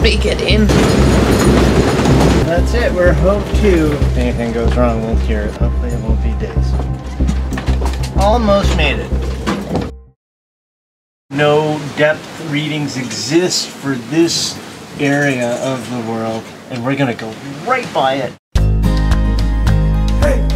Break it in. That's it, we're hove to. If anything goes wrong, we'll hear it. Hopefully it won't be days. Almost made it. No depth readings exist for this area of the world, and we're gonna go right by it. Hey!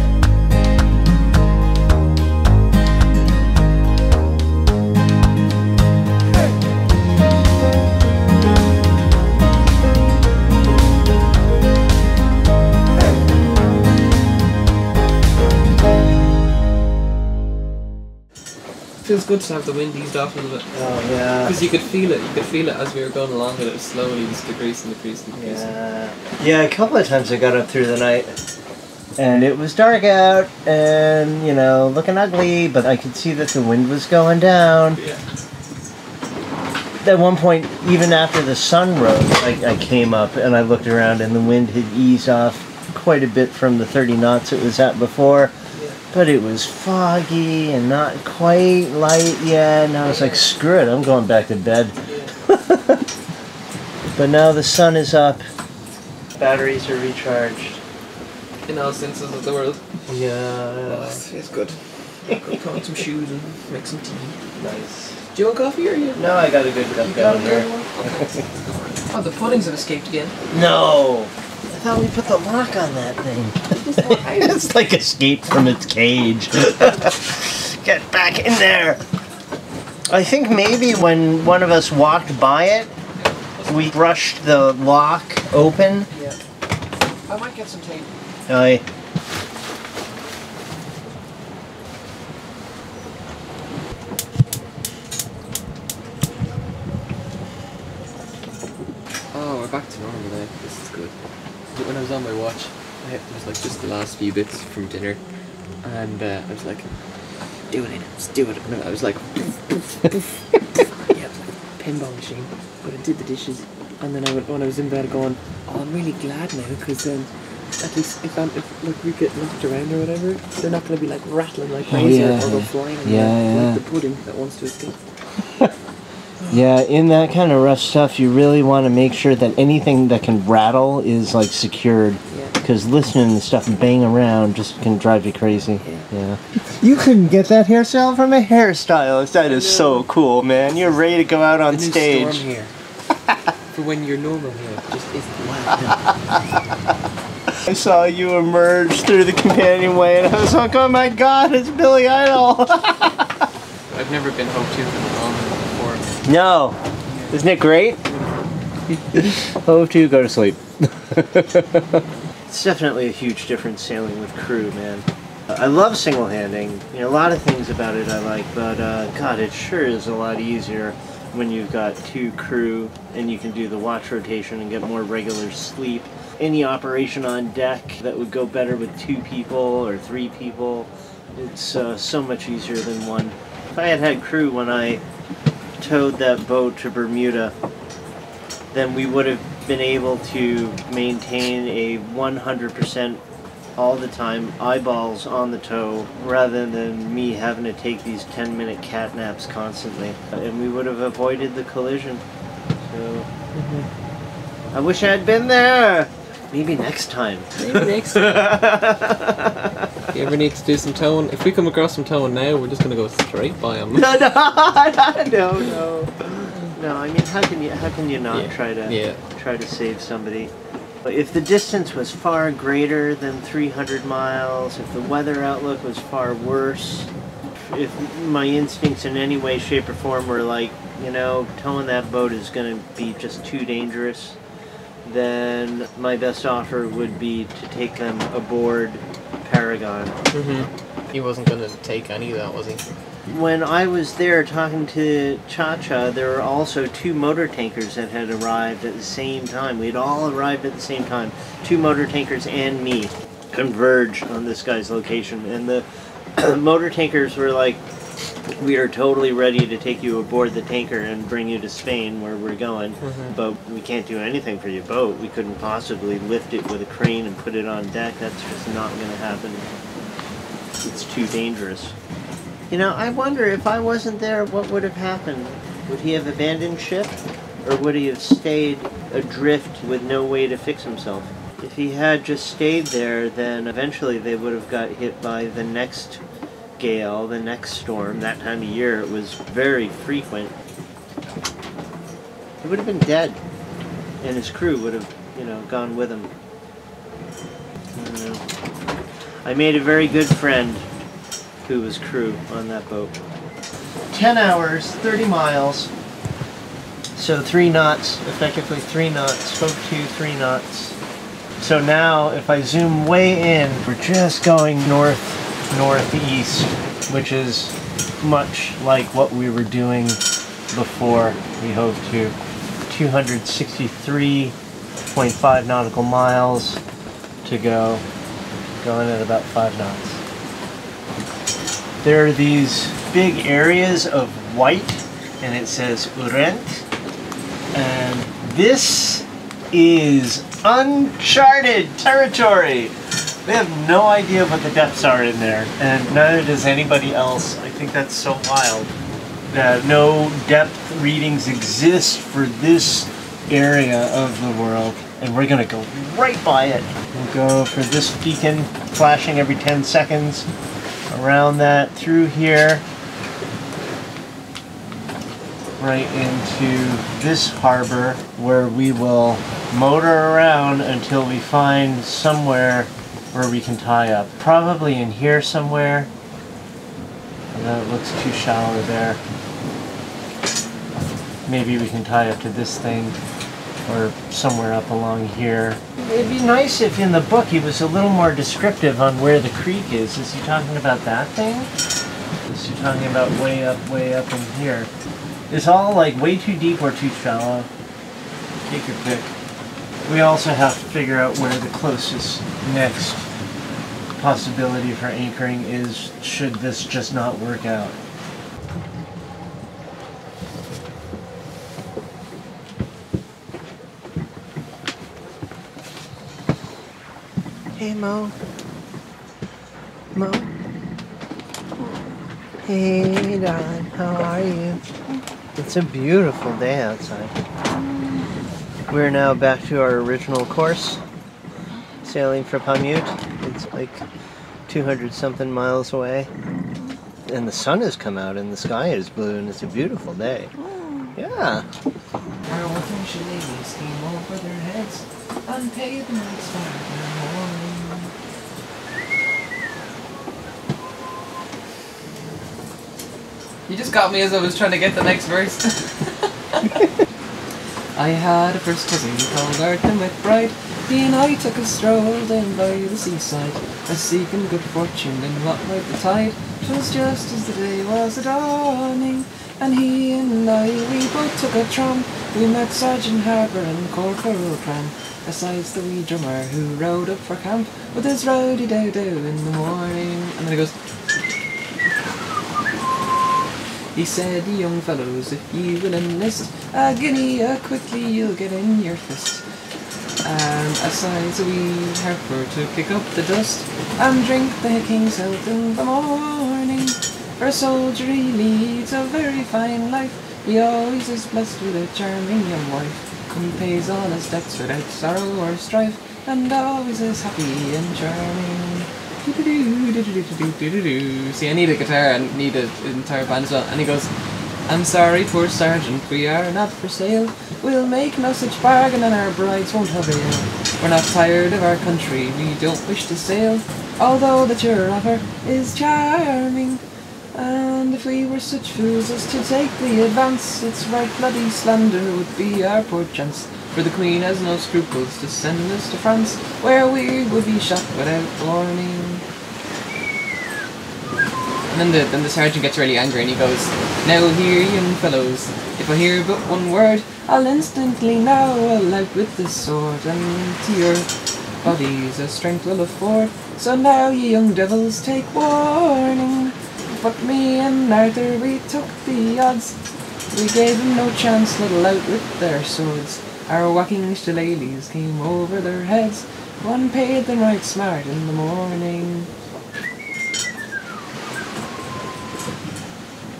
Feels good to have the wind eased off a little bit. Oh yeah. Because you could feel it as we were going along with it slowly, just decreasing. Yeah, a couple of times I got up through the night and it was dark out and, you know, looking ugly, but I could see that the wind was going down. Yeah. At one point, even after the sun rose, I came up and I looked around and the wind had eased off quite a bit from the 30 knots it was at before. But it was foggy and not quite light yet, and I was like, screw it, I'm going back to bed. But now the sun is up, batteries are recharged. In all senses of the world. Yeah. Oh, it's good. Go put on some shoes and make some tea. Nice. Do you want coffee or you? No, I got a good cup down here. Oh, the puddings have escaped again. No! I thought we put the lock on that thing. It's like escaped from its cage. Get back in there! I think maybe when one of us walked by it, we brushed the lock open. Yeah. I might get some tape. Aye. Oh, we're back to normal now. This is good. When I was on my watch, it was like just the last few bits from dinner, and I was like, do it, let's do it. And I was like, poof, poof, poof. Yeah, it was like a pinball machine. But I did the dishes, and then when I was in bed going, oh, I'm really glad now, because then at least if like we get knocked around or whatever, they're not going to be like rattling like crazy or go flying like the pudding that wants to escape. Yeah, in that kind of rough stuff, you really want to make sure that anything that can rattle is like secured. Because listening to stuff bang around just can drive you crazy. Yeah. You couldn't get that hairstyle from a hairstylist. That is so cool, man. You're ready to go out on stage. Storm hair. For when your normal hair just isn't wild. I saw you emerge through the companionway and I was like, oh my god, it's Billy Idol. I've never been home to before. No. Isn't it great? Hove to, go to sleep. It's definitely a huge difference sailing with crew, man. I love single-handing. You know, a lot of things about it I like, but God, it sure is a lot easier when you've got two crew and you can do the watch rotation and get more regular sleep. Any operation on deck that would go better with 2 people or 3 people, it's so much easier than one. If I had had crew when I towed that boat to Bermuda, then we would have been able to maintain a 100% all the time eyeballs on the tow rather than me having to take these 10-minute cat naps constantly, and we would have avoided the collision. So I wish I had been there. Maybe next time. Maybe next time. If you ever need to do some towing, if we come across some towing now, we're just gonna go straight by them. No. I mean, how can you not try to save somebody? If the distance was far greater than 300 miles, if the weather outlook was far worse, if my instincts in any way, shape, or form were like, you know, towing that boat is going to be just too dangerous, then my best offer would be to take them aboard Paragon. He wasn't going to take any of that, was he? When I was there talking to Cha-Cha, there were also 2 motor tankers that had arrived at the same time. We had all arrived at the same time. 2 motor tankers and me converged on this guy's location. And the motor tankers were like, we are totally ready to take you aboard the tanker and bring you to Spain where we're going. But we can't do anything for your boat. We couldn't possibly lift it with a crane and put it on deck. That's just not going to happen. It's too dangerous. You know, I wonder if I wasn't there, what would have happened? Would he have abandoned ship? Or would he have stayed adrift with no way to fix himself? If he had just stayed there, then eventually they would have got hit by the next gale, the next storm. That time of year it was very frequent. He would have been dead, and his crew would have, gone with him. I don't know. I made a very good friend who was crew on that boat. 10 hours, 30 miles. So 3 knots, effectively 3 knots, spoke to 3 knots. So now if I zoom way in, we're just going northeast, which is much like what we were doing before we hove to. 263.5 nautical miles to go, going at about 5 knots. There are these big areas of white, and it says Urent, and this is uncharted territory. They have no idea what the depths are in there, and neither does anybody else. I think that's so wild that no depth readings exist for this area of the world, and we're gonna go right by it. We'll go for this beacon flashing every 10 seconds, around that, through here, right into this harbor, where we will motor around until we find somewhere where we can tie up. Probably in here somewhere. That looks too shallow there. Maybe we can tie up to this thing, or somewhere up along here. It'd be nice if in the book he was a little more descriptive on where the creek is. Is he talking about that thing? Is he talking about way up in here? It's all like way too deep or too shallow. Take your pick. We also have to figure out where the closest next possibility for anchoring is, should this just not work out. Hey Mo. Mo. Hey darling, how are you? It's a beautiful day outside. We're now back to our original course, sailing for Pamute. It's like 200 something miles away. And the sun has come out and the sky is blue and it's a beautiful day. Yeah. Our attention ladies came over their heads and paid the night's fire in the morning. You just got me as I was trying to get the next verse. I had a first cousin called Arthur McBride. He and I took a stroll down by the seaside, seeking good fortune in what might betide. 'Twas just as the day was a-dawning, and he and I, we both took a tram. We met Sergeant Harbour and Corporal Cram, besides the wee drummer who rode up for camp with his rowdy-dow-dow in the morning. And then he goes... He said, "Ye young fellows, if ye will enlist, a guinea quickly you'll get in your fist. And besides a wee harper to kick up the dust, and drink the king's health in the morning. For a soldier he leads a very fine life, he always is blessed with a charming young wife. He pays all his debts without sorrow or strife, and always is happy and charming." See, I need a guitar and need an entire band as well. And he goes, "I'm sorry, poor sergeant, we are not for sale. We'll make no such bargain and our brides won't avail. We're not tired of our country, we don't wish to sail, although that your offer is charming. And if we were such fools as to take the advance, it's right bloody slander would be our poor chance. For the Queen has no scruples to send us to France, where we would be shot without warning." And then the sergeant gets really angry and he goes, "Now hear young fellows, if I hear but one word, I'll instantly now I'll out with this sword, and to your bodies a strength will afford. So now ye young devils take warning." But me and Arthur, we took the odds. We gave them no chance, little out with their swords. Our whacking shillelaghs came over their heads, one paid them right smart in the morning.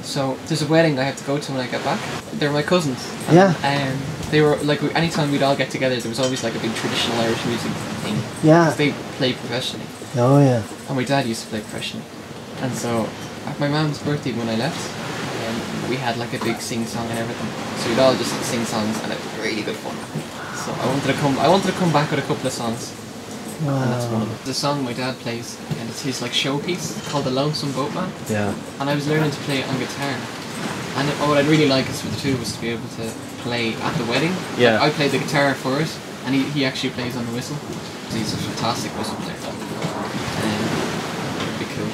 So there's a wedding I have to go to when I get back. They're my cousins. Yeah. They were like, anytime we'd all get together, there was always like a big traditional Irish music thing. Yeah. 'Cause they played professionally. Oh yeah. And my dad used to play professionally. And so, at my mum's birthday when I left, we had like a big sing-song and everything. So we'd all just sing songs and it was really good fun. So I wanted to come back with a couple of songs. Wow. And that's one of them. The song my dad plays, and it's his like showpiece called The Lonesome Boatman. Yeah. And I was learning to play it on guitar. And what I'd really like is for the two of us to be able to play at the wedding. Yeah. Like, I played the guitar for it, and he actually plays on the whistle. So he's a fantastic whistle player. It'd be cool.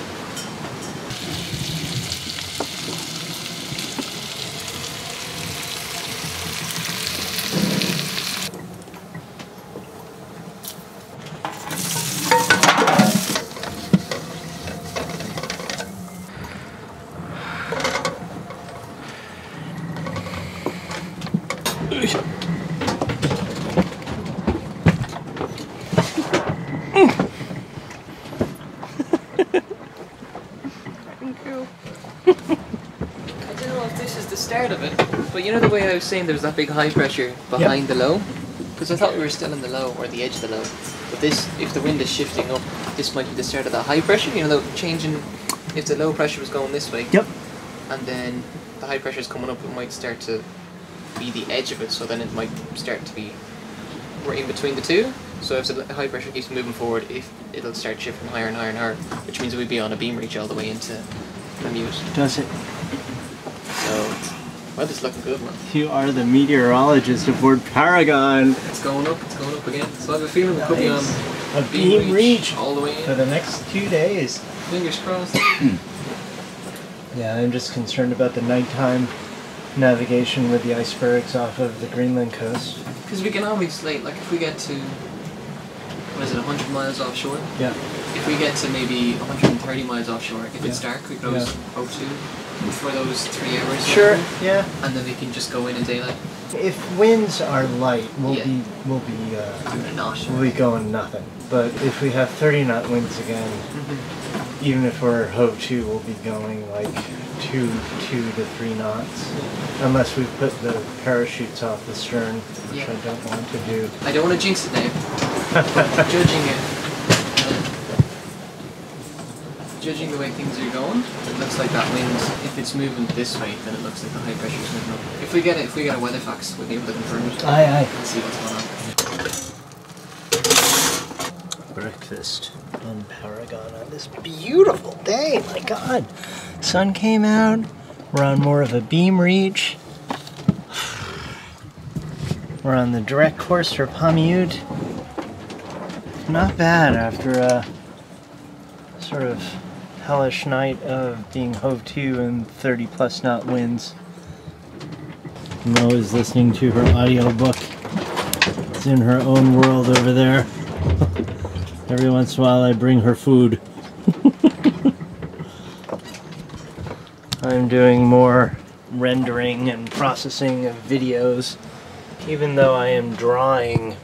Start of it, but you know the way I was saying there was that big high pressure behind the low? Because I thought we were still in the low, or the edge of the low. But this, if the wind is shifting up, this might be the start of that high pressure, you know, the changing, if the low pressure was going this way, Yep. and then the high pressure is coming up, it might start to be the edge of it, so then it might start to be right in between the two. So if the high pressure keeps moving forward, it'll start shifting higher and higher and higher, which means we'd be on a beam reach all the way into the mute. Does it? So, well, it's looking good, man. You are the meteorologist aboard Paragon. It's going up again. So I have a feeling we could be on A beam reach all the way for in. the next 2 days. Fingers crossed. Yeah, I'm just concerned about the nighttime navigation with the icebergs off of the Greenland coast. Because we can always, like if we get to, 100 miles offshore? Yeah. If we get to maybe 130 miles offshore, if it's dark, we can always Yeah. go to for those 3 hours. Sure. Yeah. And then we can just go in daylight. If winds are light, we'll Yeah. be Not. we'll be going nothing. But if we have 30 knot winds again, even if we're hove to, we'll be going like 2 to 3 knots, unless we put the parachutes off the stern, which I don't want to do. I don't want to jinx it now. Judging it. Judging the way things are going, it looks like that wind, if it's moving this way, then it looks like the high pressure is moving up. If we get a weather fax, we'll be able to confirm it. Aye, aye. And see what's going on. Breakfast on Paragon on this beautiful day. My God, sun came out. We're on more of a beam reach. We're on the direct course for Pamiute. Not bad after a sort of hellish night of being hove to and 30+ knot winds. Mo is listening to her audiobook. It's in her own world over there. Every once in a while I bring her food. I'm doing more rendering and processing of videos, even though I am drawing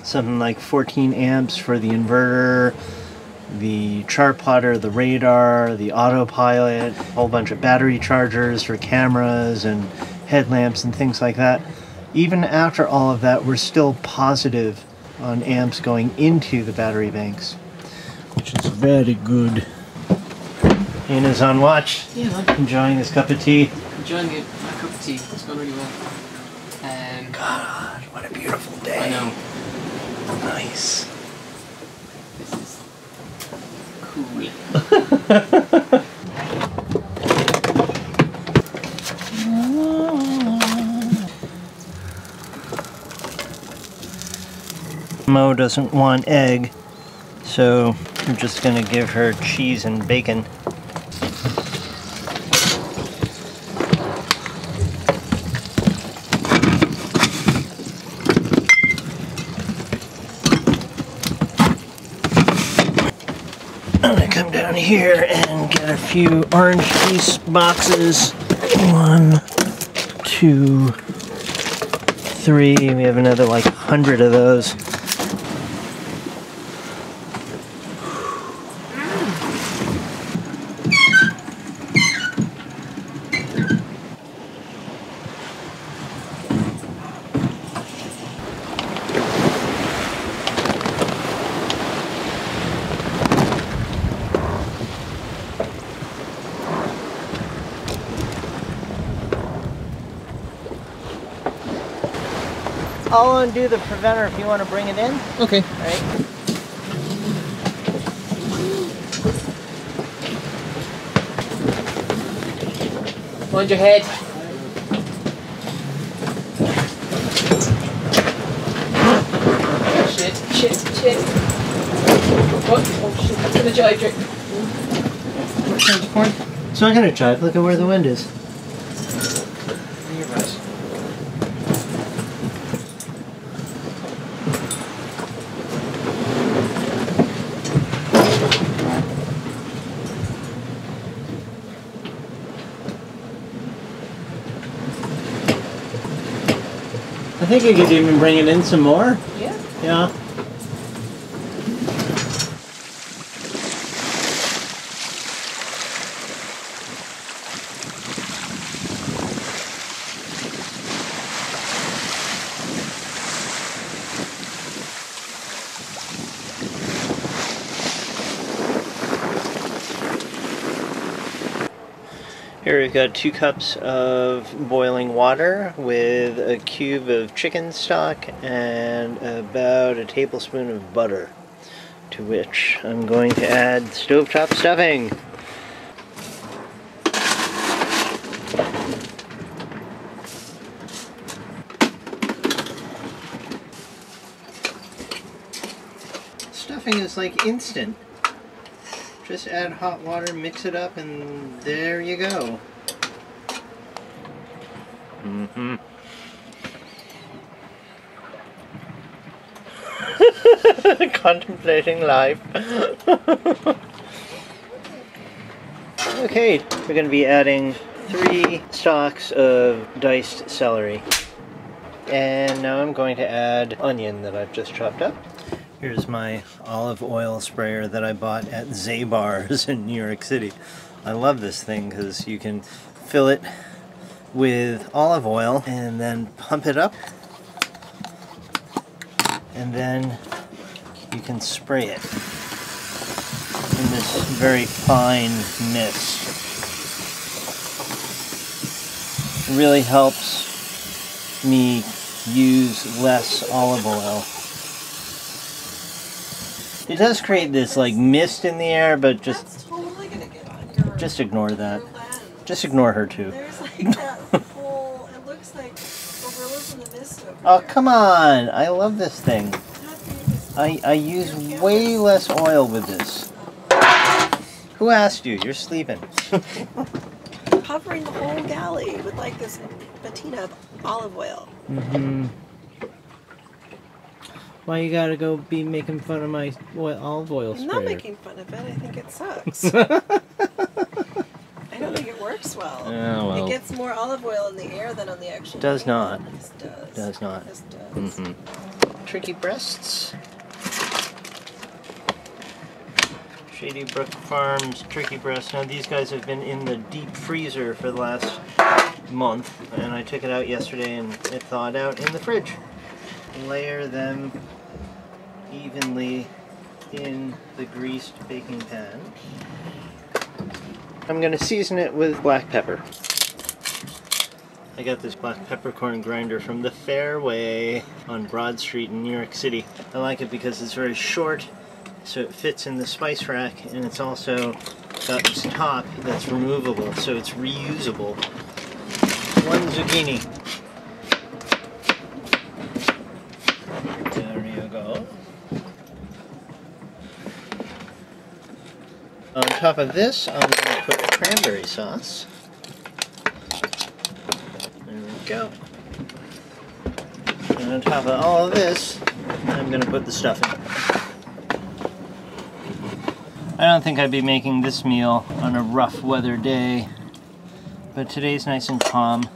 something like 14 amps for the inverter, the chart plotter, the radar, the autopilot, a whole bunch of battery chargers for cameras and headlamps and things like that. Even after all of that, we're still positive on amps going into the battery banks, which is very good. Ian is on watch. Yeah, man. Enjoying his cup of tea. Enjoying it. My cup of tea. It's going really well. God, what a beautiful day. I know. Nice. This is cool. Mo doesn't want egg, so I'm just gonna give her cheese and bacon. I'm gonna come down here and get a few orange juice boxes. 1, 2, 3. We have another like 100 of those. I'll undo the preventer if you want to bring it in. Okay. All right. Mind your head. Shit. Oh shit, it's gonna jive, Drake. It's not gonna jive, look at where the wind is. You're right. I think you could even bring it in some more. Yeah. Yeah. Here we've got 2 cups of boiling water with a cube of chicken stock and about a tablespoon of butter, to which I'm going to add stovetop stuffing. Stuffing is like instant. Just add hot water, mix it up, and there you go. Mm-hmm. Contemplating life. Okay, we're going to be adding 3 stalks of diced celery. And now I'm going to add onion that I've just chopped up. Here's my olive oil sprayer that I bought at Zabar's in New York City. I love this thing because you can fill it with olive oil and then pump it up, and then you can spray it in this very fine mist. It really helps me use less olive oil. It does create this like mist in the air, but just totally gonna get on your, just ignore that. your lens. Just ignore her too. There's like that whole, it looks like gorillas in the mist over Oh there. come on! I love this thing. Not the- I use way less oil with this. Who asked you? You're sleeping. Covering the whole galley with like this patina of olive oil. Mm-hmm. Why you gotta go be making fun of my olive oil I'm sprayer? not making fun of it. I think it sucks. I don't think it works well. Oh, well. It gets more olive oil in the air than on the actual Does pan. not. This does. Does not. This does. Mm-hmm. Turkey breasts. Shady Brook Farms turkey breasts. Now these guys have been in the deep freezer for the last month, and I took it out yesterday and it thawed out in the fridge. Layer them evenly in the greased baking pan. I'm going to season it with black pepper. I got this black peppercorn grinder from the Fairway on Broad Street in New York City. I like it because it's very short, so it fits in the spice rack, and it's also got this top that's removable, so it's reusable. 1 zucchini. There you go. On top of this, I'm going to put cranberry sauce. There we go. And on top of all of this, I'm going to put the stuffing. I don't think I'd be making this meal on a rough weather day, but today's nice and calm,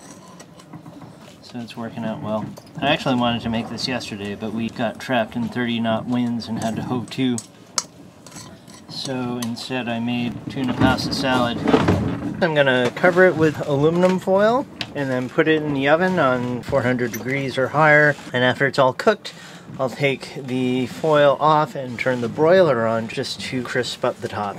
so it's working out well. I actually wanted to make this yesterday, but we got trapped in 30-knot winds and had to hove to. So instead I made tuna pasta salad. I'm going to cover it with aluminum foil and then put it in the oven on 400 degrees or higher, and after it's all cooked, I'll take the foil off and turn the broiler on just to crisp up the top.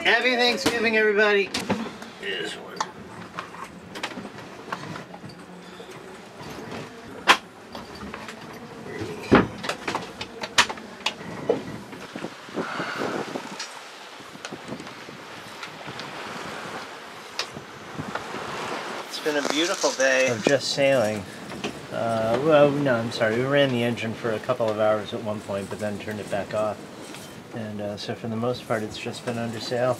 Happy Thanksgiving, everybody. This one. It's been a beautiful day of just sailing. Well, no, I'm sorry. We ran the engine for a couple of hours at one point, but then turned it back off. And so for the most part, it's just been under sail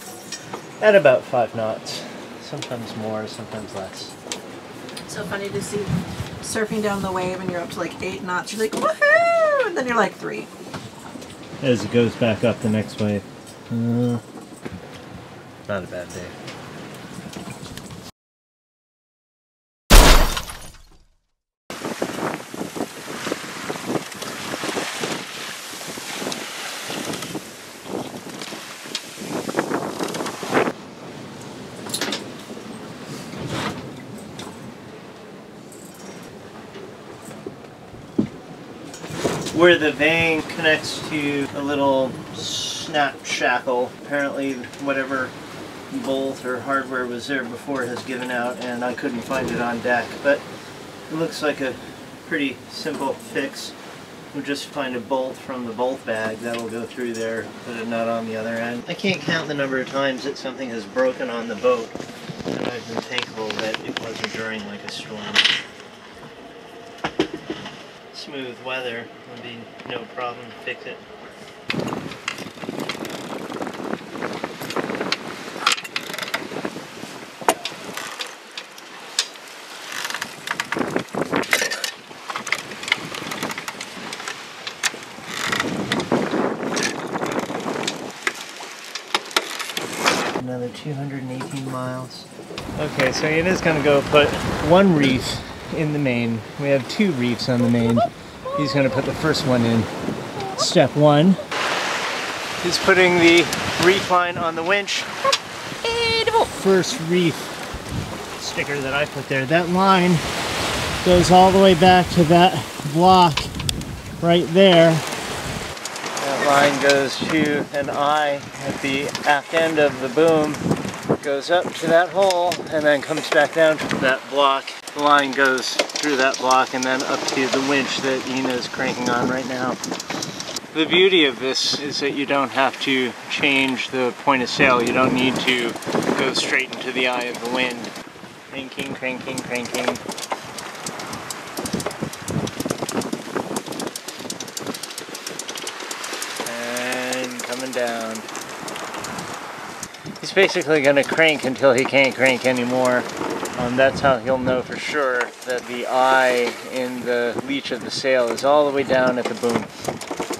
at about 5 knots. Sometimes more, sometimes less. So funny to see surfing down the wave and you're up to like 8 knots. You're like, woohoo! And then you're like 3. As it goes back up the next wave. Not a bad day. Where the vane connects to a little snap shackle, apparently whatever bolt or hardware was there before has given out and I couldn't find it on deck, but it looks like a pretty simple fix. We'll just find a bolt from the bolt bag that'll go through there, put a nut on the other end. I can't count the number of times that something has broken on the boat, and I've been thankful that it wasn't during like a storm. Smooth weather would be no problem to fix it. Another 218 miles. Okay, so it is going to go put one reef in the main. We have 2 reefs on the main. He's going to put the first one in. Step 1 is putting the reef line on the winch. First reef sticker that I put there. That line goes all the way back to that block right there. That line goes to an eye at the aft end of the boom. Goes up to that hole and then comes back down to that block. The line goes through that block and then up to the winch that Ina is cranking on right now. The beauty of this is that you don't have to change the point of sail. You don't need to go straight into the eye of the wind. Cranking, cranking, cranking. And coming down. He's basically going to crank until he can't crank anymore. That's how he'll know for sure that the eye in the leech of the sail is all the way down at the boom.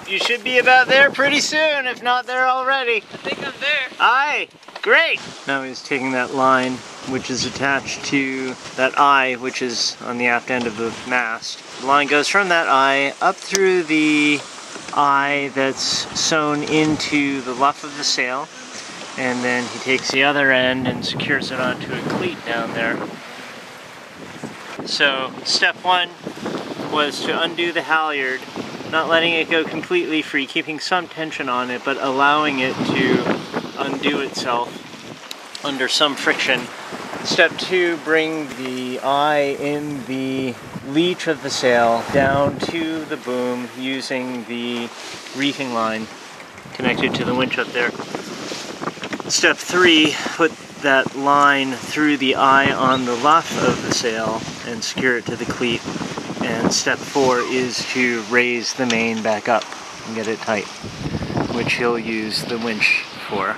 You should be about there pretty soon, if not there already. I think I'm there. Aye, great! Now he's taking that line, which is attached to that eye, which is on the aft end of the mast. The line goes from that eye up through the eye that's sewn into the luff of the sail. And then he takes the other end and secures it onto a cleat down there. So step 1 was to undo the halyard, not letting it go completely free, keeping some tension on it, but allowing it to undo itself under some friction. Step 2, bring the eye in the leech of the sail down to the boom using the reefing line connected to the winch up there. Step 3, put that line through the eye on the luff of the sail and secure it to the cleat. And step 4 is to raise the main back up and get it tight, which he'll use the winch for.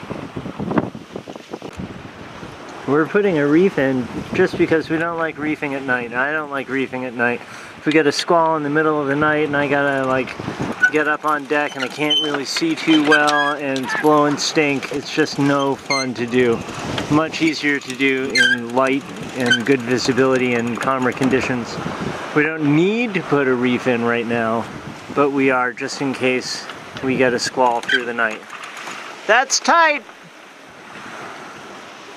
We're putting a reef in just because we don't like reefing at night. I don't like reefing at night. If we get a squall in the middle of the night and I gotta like get up on deck and I can't really see too well and it's blowing stink, it's just no fun to do. Much easier to do in light and good visibility and calmer conditions. We don't need to put a reef in right now, but we are just in case we get a squall through the night. That's tight!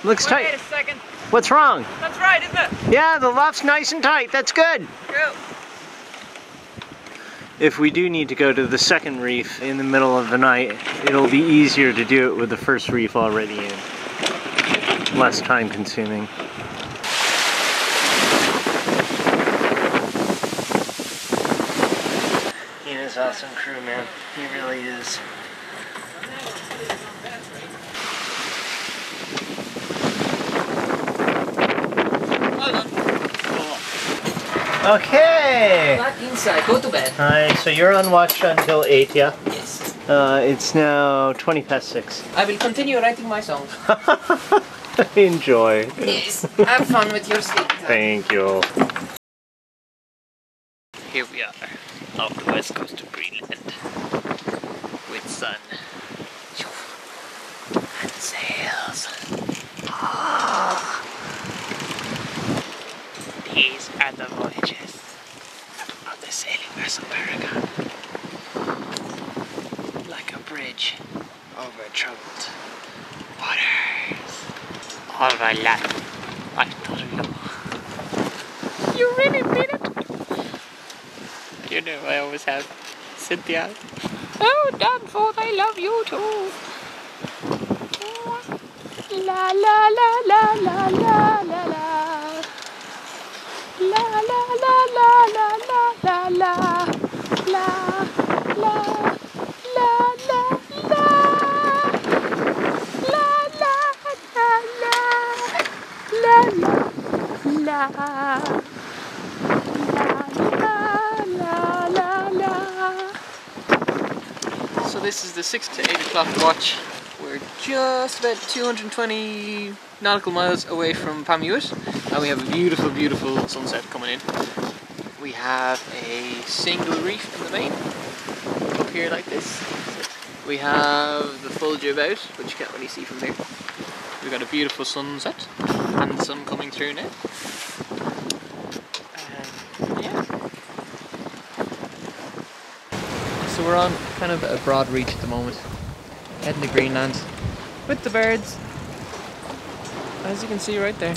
Looks tight. Wait a second. What's wrong? That's right, isn't it? Yeah, the luff's nice and tight. That's good. Go. if we do need to go to the second reef in the middle of the night, it'll be easier to do it with the first reef already in. Less time consuming. Ian is awesome crew, man. He really is. Okay! Back inside, go to bed. Alright, so you're on watch until 8, yeah? Yes. It's now 20 past 6. I will continue writing my songs. Enjoy. Yes. Have fun with your sleep. Thank you. Here we are, off the west coast of Greenland, with sun and sails. Ah. These are the voyages of the sailing vessel Paragon, like a bridge over troubled waters. All my life, I thought of you. You really did it. You know I always have. Cynthia. Oh, Danforth, I love you too. La la la la la la la la. La la la la la la la la. La la la la la. La la la la la. So this is the 6 to 8 o'clock watch. We're just about 220 nautical miles away from Pamuit, and we have a beautiful, beautiful sunset coming in. We have a single reef in the main, up here like this. We have the full jib out, which you can't really see from here. We've got a beautiful sunset, and the sun coming through now. Yeah. So we're on kind of a broad reach at the moment, heading to Greenland with the birds, as you can see right there.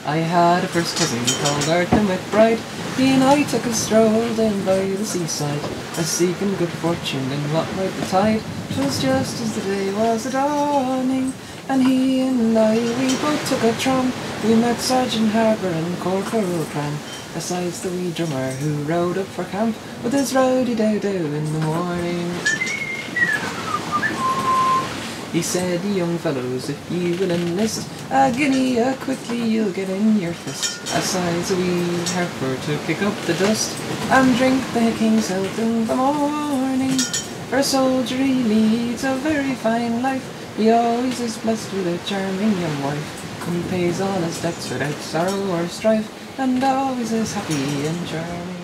I had a first cousin called Arthur McBride. He and I took a stroll down by the seaside, seeking good fortune in what might betide. 'Twas just as the day was a-dawning, and he and I, we both took a tram. We met Sergeant Harbour and Corporal Cram, besides the wee drummer who rode up for camp with his rowdy-dow-dow in the morning. He said, "Young fellows, if ye will enlist, a guinea quickly you'll get in your fist. Besides a wee harper to kick up the dust, and drink the king's health in the morning. For a soldier he leads a very fine life, he always is blessed with a charming young wife, who pays all his debts without sorrow or strife, and always is happy and charming."